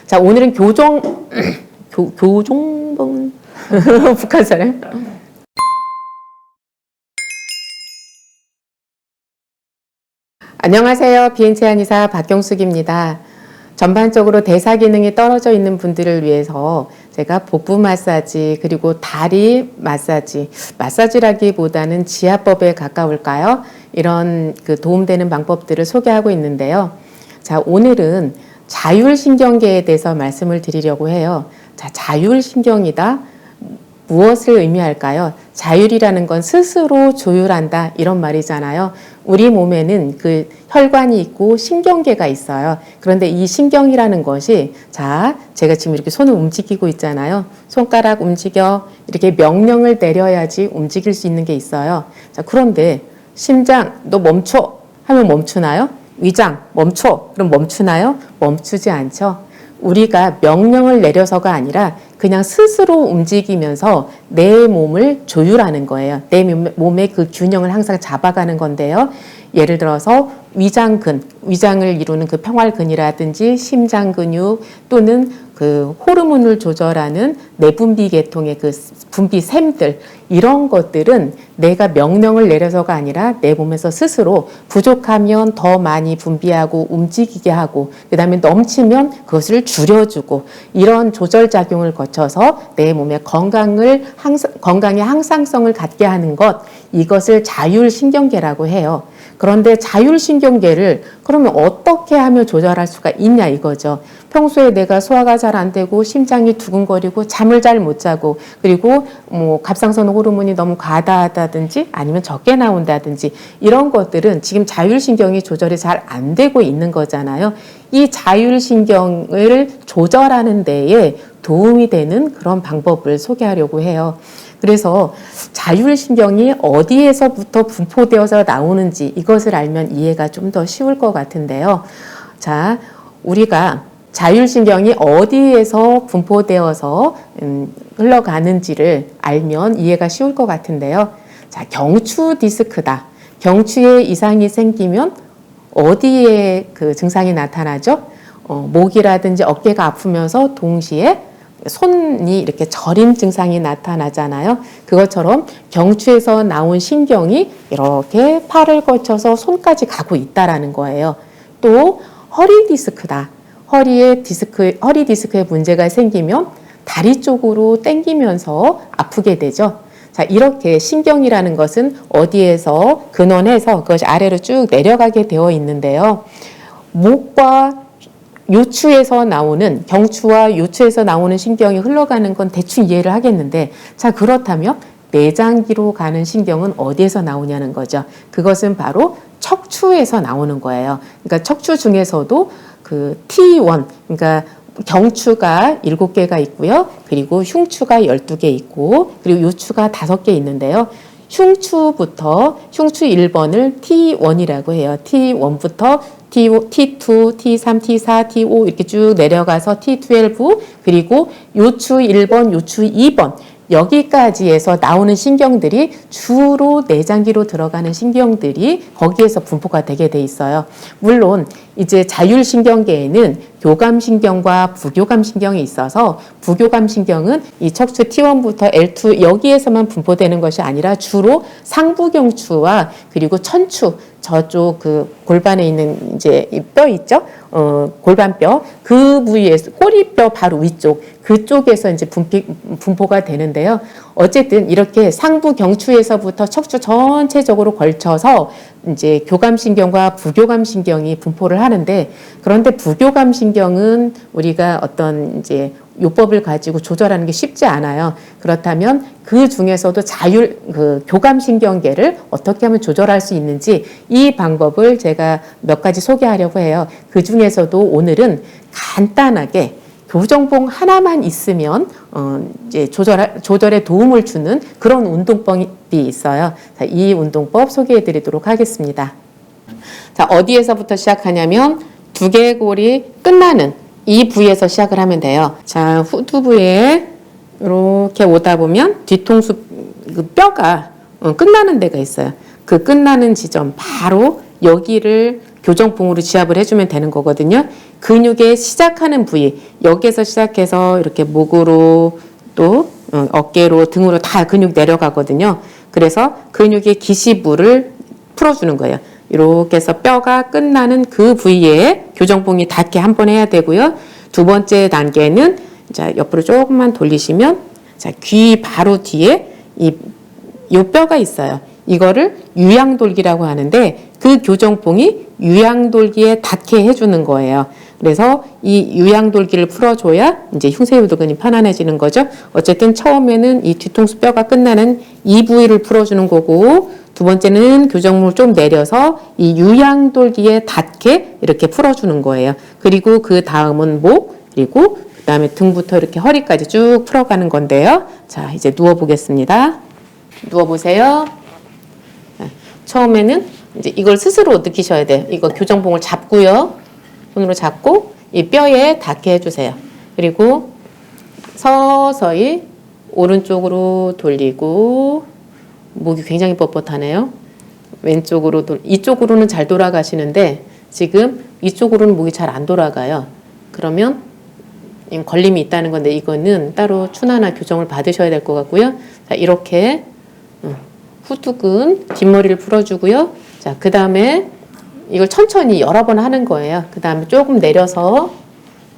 자, 오늘은 교종범 북한 사람. 안녕하세요. 비엔체 한의사 박경숙입니다. 전반적으로 대사 기능이 떨어져 있는 분들을 위해서 제가 복부 마사지 그리고 다리 마사지라기보다는 지압법에 가까울까요? 이런 도움되는 방법들을 소개하고 있는데요. 자, 오늘은 자율신경계에 대해서 말씀을 드리려고 해요. 자, 자율신경이다. 무엇을 의미할까요? 자율이라는 건 스스로 조율한다 이런 말이잖아요. 우리 몸에는 그 혈관이 있고 신경계가 있어요. 그런데 이 신경이라는 것이 자, 제가 지금 이렇게 손을 움직이고 있잖아요. 손가락 움직여 이렇게 명령을 내려야지 움직일 수 있는 게 있어요. 자, 그런데 심장 너 멈춰 하면 멈추나요? 위장 멈춰 그럼 멈추나요? 멈추지 않죠. 우리가 명령을 내려서가 아니라 그냥 스스로 움직이면서 내 몸을 조율하는 거예요. 내 몸의 그 균형을 항상 잡아가는 건데요. 예를 들어서 위장근, 위장을 이루는 그 평활근이라든지 심장근육 또는 그 호르몬을 조절하는 내분비 계통의 그 분비샘들 이런 것들은 내가 명령을 내려서가 아니라 내 몸에서 스스로 부족하면 더 많이 분비하고 움직이게 하고 그 다음에 넘치면 그것을 줄여주고 이런 조절작용을 거쳐서 내 몸의 건강의 항상성을 갖게 하는 것 이것을 자율신경계라고 해요. 그런데 자율신경계를 그러면 어떻게 하면 조절할 수가 있냐 이거죠. 평소에 내가 소화가 잘 안 되고 심장이 두근거리고 잠을 잘 못 자고 그리고 뭐 갑상선 호르몬이 너무 과다하다든지 아니면 적게 나온다든지 이런 것들은 지금 자율신경이 조절이 잘 안 되고 있는 거잖아요. 이 자율신경을 조절하는 데에 도움이 되는 그런 방법을 소개하려고 해요. 그래서 자율신경이 어디에서부터 분포되어서 나오는지 이것을 알면 이해가 좀 더 쉬울 것 같은데요. 자, 우리가 자율신경이 어디에서 분포되어서 흘러가는지를 알면 이해가 쉬울 것 같은데요. 자, 경추 디스크다. 경추에 이상이 생기면 어디에 그 증상이 나타나죠? 목이라든지 어깨가 아프면서 동시에 손이 이렇게 저림 증상이 나타나잖아요. 그것처럼 경추에서 나온 신경이 이렇게 팔을 거쳐서 손까지 가고 있다라는 거예요. 또 허리 디스크다. 허리 디스크에 문제가 생기면 다리 쪽으로 당기면서 아프게 되죠. 자, 이렇게 신경이라는 것은 어디에서 근원에서 그것이 아래로 쭉 내려가게 되어 있는데요. 목과 요추에서 나오는 경추와 요추에서 나오는 신경이 흘러가는 건 대충 이해를 하겠는데 자, 그렇다면 내장기로 가는 신경은 어디에서 나오냐는 거죠. 그것은 바로 척추에서 나오는 거예요. 그러니까 척추 중에서도 그 T1 그러니까 경추가 7개가 있고요. 그리고 흉추가 12개 있고 그리고 요추가 5개 있는데요. 흉추 1번을 T1이라고 해요. T1부터 T2, T3, T4, T5 이렇게 쭉 내려가서 T12 그리고 요추 1번, 요추 2번 여기까지에서 나오는 신경들이 주로 내장기로 들어가는 신경들이 거기에서 분포가 되게 돼 있어요. 물론 이제 자율신경계에는 교감신경과 부교감신경이 있어서 부교감신경은 이 척추 T1부터 L2 여기에서만 분포되는 것이 아니라 주로 상부경추와 그리고 천추 저쪽 그 골반에 있는 이제 뼈 있죠? 골반뼈 그 부위에서 꼬리뼈 바로 위쪽 그쪽에서 이제 분포가 되는데요. 어쨌든 이렇게 상부 경추에서부터 척추 전체적으로 걸쳐서 이제 교감신경과 부교감신경이 분포를 하는데 그런데 부교감신경은 우리가 어떤 이제 요법을 가지고 조절하는 게 쉽지 않아요. 그렇다면 그 중에서도 교감신경계를 어떻게 하면 조절할 수 있는지 이 방법을 제가 몇 가지 소개하려고 해요. 그 중에서도 오늘은 간단하게 교정봉 하나만 있으면 이제 조절에 도움을 주는 그런 운동법이 있어요. 자, 이 운동법 소개해 드리도록 하겠습니다. 자, 어디에서부터 시작하냐면 두개골이 끝나는 이 부위에서 시작을 하면 돼요. 자, 후두부에 이렇게 오다 보면 뒤통수 그 뼈가 끝나는 데가 있어요. 그 끝나는 지점 바로 여기를 교정봉으로 지압을 해주면 되는 거거든요. 근육의 시작하는 부위, 여기에서 시작해서 이렇게 목으로 또 어깨로 등으로 다 근육 내려가거든요. 그래서 근육의 기시부를 풀어주는 거예요. 이렇게 해서 뼈가 끝나는 그 부위에 교정봉이 닿게 한 번 해야 되고요. 두 번째 단계는 자, 옆으로 조금만 돌리시면 자, 귀 바로 뒤에 이 뼈가 있어요. 이거를 유양돌기라고 하는데 그 교정봉이 유양돌기에 닿게 해주는 거예요. 그래서 이 유양돌기를 풀어줘야 이제 흉쇄유돌근이 편안해지는 거죠. 어쨌든 처음에는 이 뒤통수 뼈가 끝나는 이 부위를 풀어주는 거고, 두 번째는 교정봉을 좀 내려서 이 유양돌기에 닿게 이렇게 풀어주는 거예요. 그리고 그 다음은 목, 그리고 그 다음에 등부터 이렇게 허리까지 쭉 풀어가는 건데요. 자, 이제 누워보겠습니다. 누워보세요. 처음에는 이제 이걸 스스로 느끼셔야 돼요. 이거 교정봉을 잡고요. 손으로 잡고 이 뼈에 닿게 해주세요. 그리고 서서히 오른쪽으로 돌리고, 목이 굉장히 뻣뻣하네요. 왼쪽으로 이쪽으로는 잘 돌아가시는데 지금 이쪽으로는 목이 잘 안 돌아가요. 그러면 걸림이 있다는 건데 이거는 따로 추나나 교정을 받으셔야 될 것 같고요. 자, 이렇게 후두근 뒷머리를 풀어주고요. 자, 그 다음에 이걸 천천히 여러 번 하는 거예요. 그 다음에 조금 내려서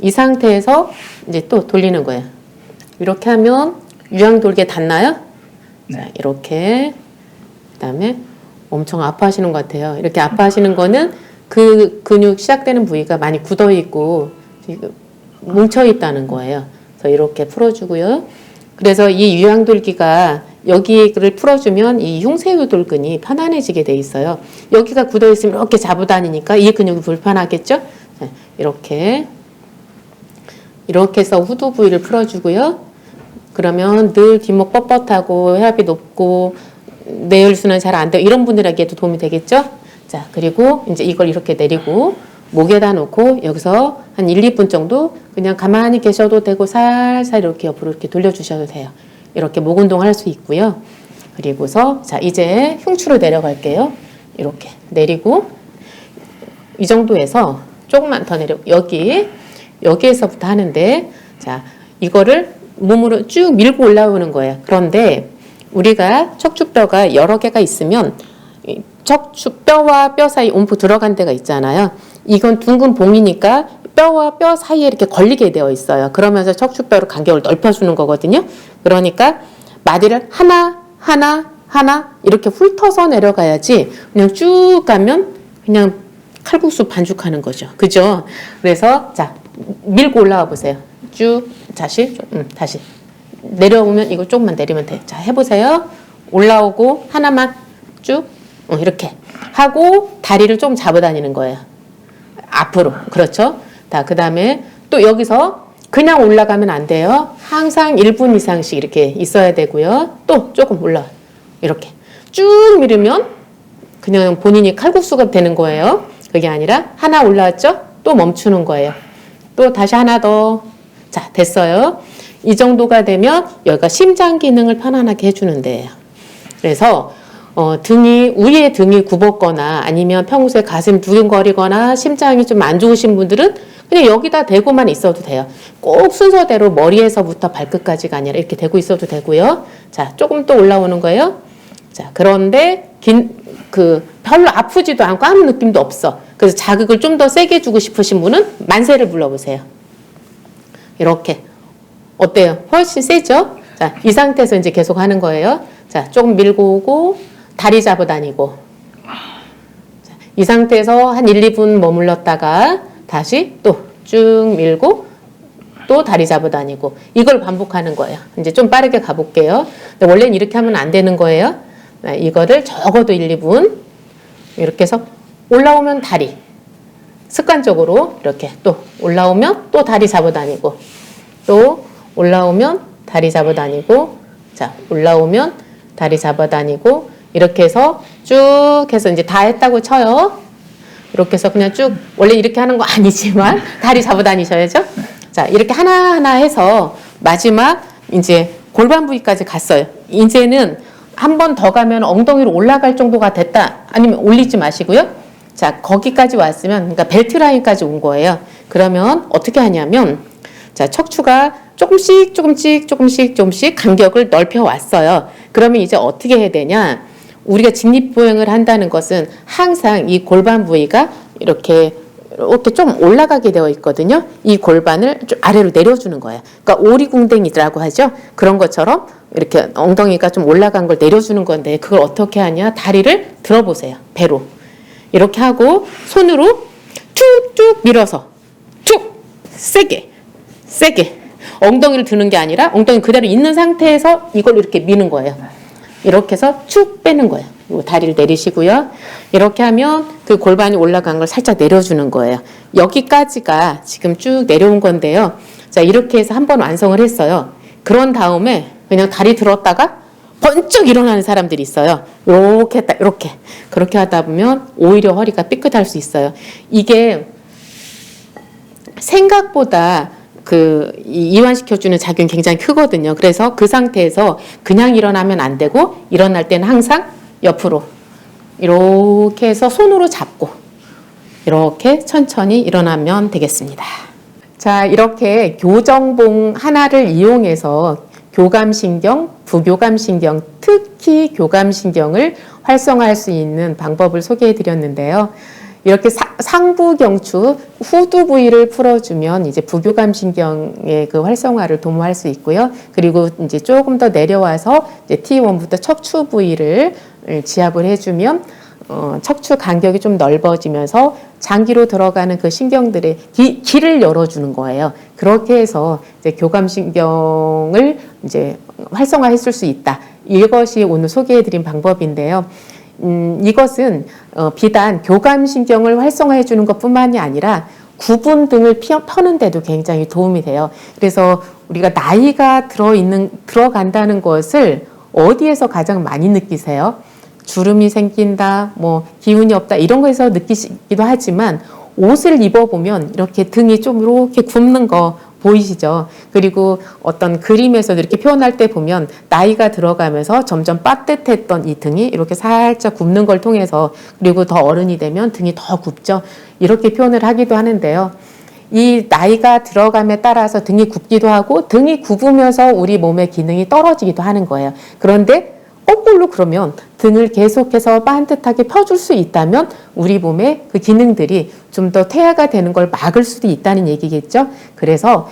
이 상태에서 이제 또 돌리는 거예요. 이렇게 하면 유양돌기에 닿나요? 네. 자, 이렇게. 그 다음에 엄청 아파하시는 것 같아요. 이렇게 아파하시는 거는 그 근육 시작되는 부위가 많이 굳어 있고 지금 뭉쳐 있다는 거예요. 그래서 이렇게 풀어주고요. 그래서 이 유양돌기가 여기를 풀어주면 이 흉쇄유돌근이 편안해지게 돼 있어요. 여기가 굳어 있으면 이렇게 잡고 다니니까 이 근육이 불편하겠죠? 이렇게 해서 후두 부위를 풀어주고요. 그러면 늘 뒷목 뻣뻣하고 혈압이 높고 뇌혈순환 잘 안 돼요. 이런 분들에게도 도움이 되겠죠? 자, 그리고 이제 이걸 이렇게 내리고 목에다 놓고 여기서 한 1, 2분 정도 그냥 가만히 계셔도 되고 살살 이렇게 옆으로 이렇게 돌려주셔도 돼요. 이렇게 목 운동할 수 있고요. 그리고서 자, 이제 흉추로 내려갈게요. 이렇게 내리고 이 정도에서 조금만 더 내려 여기에서부터 하는데, 자, 이거를 몸으로 쭉 밀고 올라오는 거예요. 그런데 우리가 척추뼈가 여러 개가 있으면 척추뼈와 뼈 사이 움푹 들어간 데가 있잖아요. 이건 둥근 봉이니까 뼈와 뼈 사이에 이렇게 걸리게 되어 있어요. 그러면서 척추뼈로 간격을 넓혀주는 거거든요. 그러니까 마디를 하나 이렇게 훑어서 내려가야지 그냥 쭉 가면 그냥 칼국수 반죽하는 거죠. 그죠? 그래서 자, 밀고 올라와 보세요. 쭉 다시 내려오면 이거 조금만 내리면 돼. 자, 해보세요. 올라오고 하나만 쭉 이렇게 하고 다리를 좀 잡아 다니는 거예요. 앞으로. 그렇죠? 자, 그 다음에 또 여기서 그냥 올라가면 안 돼요. 항상 1분 이상씩 이렇게 있어야 되고요. 또 조금 올라와요. 이렇게 쭉 밀으면 그냥 본인이 칼국수가 되는 거예요. 그게 아니라 하나 올라왔죠? 또 멈추는 거예요. 또 다시 하나 더. 자, 됐어요. 이 정도가 되면 여기가 심장 기능을 편안하게 해주는 데예요. 그래서 위에 등이 굽었거나 아니면 평소에 가슴이 두근거리거나 심장이 좀 안 좋으신 분들은 그냥 여기다 대고만 있어도 돼요. 꼭 순서대로 머리에서부터 발끝까지가 아니라 이렇게 대고 있어도 되고요. 자, 조금 또 올라오는 거예요. 자, 그런데 별로 아프지도 않고 아무 느낌도 없어. 그래서 자극을 좀 더 세게 주고 싶으신 분은 만세를 불러보세요. 이렇게. 어때요? 훨씬 세죠? 자, 이 상태에서 이제 계속 하는 거예요. 자, 조금 밀고 오고 다리 잡아 다니고. 자, 이 상태에서 한 1, 2분 머물렀다가 다시 또 쭉 밀고 또 다리 잡아 다니고. 이걸 반복하는 거예요. 이제 좀 빠르게 가볼게요. 근데 원래는 이렇게 하면 안 되는 거예요. 이거를 적어도 1, 2분 이렇게 해서 올라오면 다리. 습관적으로 이렇게 또 올라오면 또 다리 잡아 다니고, 또 올라오면 다리 잡아 다니고, 자, 올라오면 다리 잡아 다니고, 이렇게 해서 쭉 해서 이제 다 했다고 쳐요. 이렇게 해서 그냥 쭉, 원래 이렇게 하는 거 아니지만 다리 잡아 다니셔야죠. 자, 이렇게 하나하나 해서 마지막 이제 골반 부위까지 갔어요. 이제는 한 번 더 가면 엉덩이로 올라갈 정도가 됐다. 아니면 올리지 마시고요. 자, 거기까지 왔으면, 그러니까 벨트 라인까지 온 거예요. 그러면 어떻게 하냐면, 자, 척추가 조금씩 간격을 넓혀 왔어요. 그러면 이제 어떻게 해야 되냐? 우리가 직립보행을 한다는 것은 항상 이 골반 부위가 이렇게 좀 올라가게 되어 있거든요. 이 골반을 좀 아래로 내려주는 거예요. 그러니까 오리궁뎅이라고 하죠. 그런 것처럼 이렇게 엉덩이가 좀 올라간 걸 내려주는 건데 그걸 어떻게 하냐? 다리를 들어보세요. 배로. 이렇게 하고 손으로 툭툭 밀어서 툭 세게 엉덩이를 드는 게 아니라 엉덩이 그대로 있는 상태에서 이걸 이렇게 미는 거예요. 이렇게 해서 쭉 빼는 거예요. 다리를 내리시고요. 이렇게 하면 그 골반이 올라간 걸 살짝 내려주는 거예요. 여기까지가 지금 쭉 내려온 건데요. 자, 이렇게 해서 한번 완성을 했어요. 그런 다음에 그냥 다리 들었다가 번쩍 일어나는 사람들이 있어요. 이렇게 했다, 이렇게. 그렇게 하다 보면 오히려 허리가 삐끗할 수 있어요. 이게 생각보다 이완시켜주는 작용이 굉장히 크거든요. 그래서 그 상태에서 그냥 일어나면 안 되고, 일어날 때는 항상 옆으로 이렇게 해서 손으로 잡고, 이렇게 천천히 일어나면 되겠습니다. 자, 이렇게 교정봉 하나를 이용해서 교감신경, 부교감신경, 특히 교감신경을 활성화할 수 있는 방법을 소개해 드렸는데요. 이렇게 상부경추 후두 부위를 풀어주면 이제 부교감신경의 그 활성화를 도모할 수 있고요. 그리고 이제 조금 더 내려와서 이제 T1부터 척추 부위를 지압을 해주면 척추 간격이 좀 넓어지면서 장기로 들어가는 그 신경들의 길을 열어주는 거예요. 그렇게 해서 이제 교감신경을 이제 활성화했을 수 있다. 이것이 오늘 소개해드린 방법인데요. 이것은 비단 교감신경을 활성화해 주는 것뿐만이 아니라 구분 등을 펴는 데도 굉장히 도움이 돼요. 그래서 우리가 나이가 들어간다는 것을 어디에서 가장 많이 느끼세요? 주름이 생긴다, 뭐 기운이 없다 이런 거에서 느끼시기도 하지만 옷을 입어보면 이렇게 등이 좀 이렇게 굽는 거 보이시죠? 그리고 어떤 그림에서도 이렇게 표현할 때 보면 나이가 들어가면서 점점 빳듯했던 이 등이 이렇게 살짝 굽는 걸 통해서, 그리고 더 어른이 되면 등이 더 굽죠. 이렇게 표현을 하기도 하는데요. 이 나이가 들어감에 따라서 등이 굽기도 하고 등이 굽으면서 우리 몸의 기능이 떨어지기도 하는 거예요. 그런데 거꾸로 그러면 등을 계속해서 반듯하게 펴줄 수 있다면 우리 몸의 그 기능들이 좀 더 퇴화가 되는 걸 막을 수도 있다는 얘기겠죠. 그래서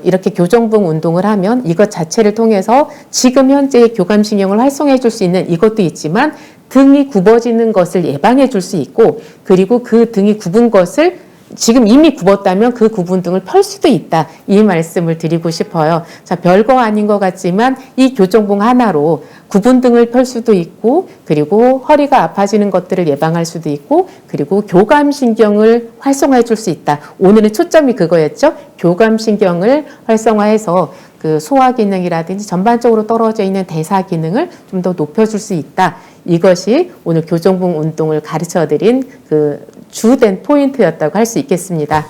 이렇게 교정봉 운동을 하면 이것 자체를 통해서 지금 현재 교감신경을 활성화해 줄 수 있는 이것도 있지만 등이 굽어지는 것을 예방해 줄 수 있고, 그리고 그 등이 굽은 것을 지금 이미 굽었다면 그 굽은 등을 펼 수도 있다. 이 말씀을 드리고 싶어요. 자, 별거 아닌 것 같지만 이 교정봉 하나로 굽은 등을 펼 수도 있고, 그리고 허리가 아파지는 것들을 예방할 수도 있고, 그리고 교감신경을 활성화해 줄 수 있다. 오늘은 초점이 그거였죠. 교감신경을 활성화해서 그 소화 기능이라든지 전반적으로 떨어져 있는 대사 기능을 좀 더 높여줄 수 있다. 이것이 오늘 교정봉 운동을 가르쳐 드린 그 주된 포인트였다고 할 수 있겠습니다.